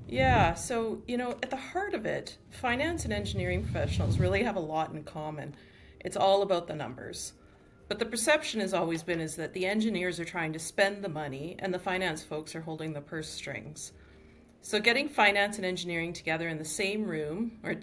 Yeah, so, at the heart of it, finance and engineering professionals really have a lot in common. It's all about the numbers. But the perception has always been is that the engineers are trying to spend the money and the finance folks are holding the purse strings. So getting finance and engineering together in the same room or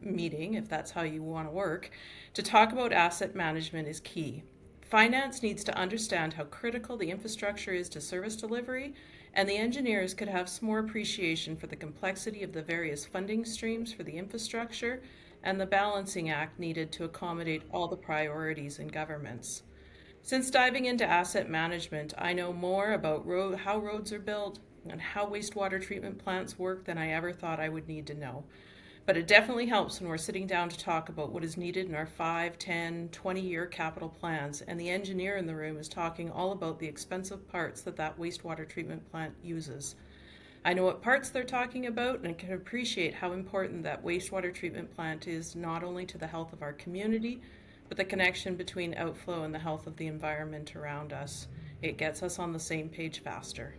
meeting, if that's how you want to work, to talk about asset management is key. Finance needs to understand how critical the infrastructure is to service delivery, and the engineers could have some more appreciation for the complexity of the various funding streams for the infrastructure and the balancing act needed to accommodate all the priorities in governments. Since diving into asset management, I know more about how roads are built and how wastewater treatment plants work than I ever thought I would need to know. But it definitely helps when we're sitting down to talk about what is needed in our 5, 10, 20-year capital plans, and the engineer in the room is talking all about the expensive parts that wastewater treatment plant uses. I know what parts they're talking about and can appreciate how important that wastewater treatment plant is not only to the health of our community, but the connection between outflow and the health of the environment around us. It gets us on the same page faster.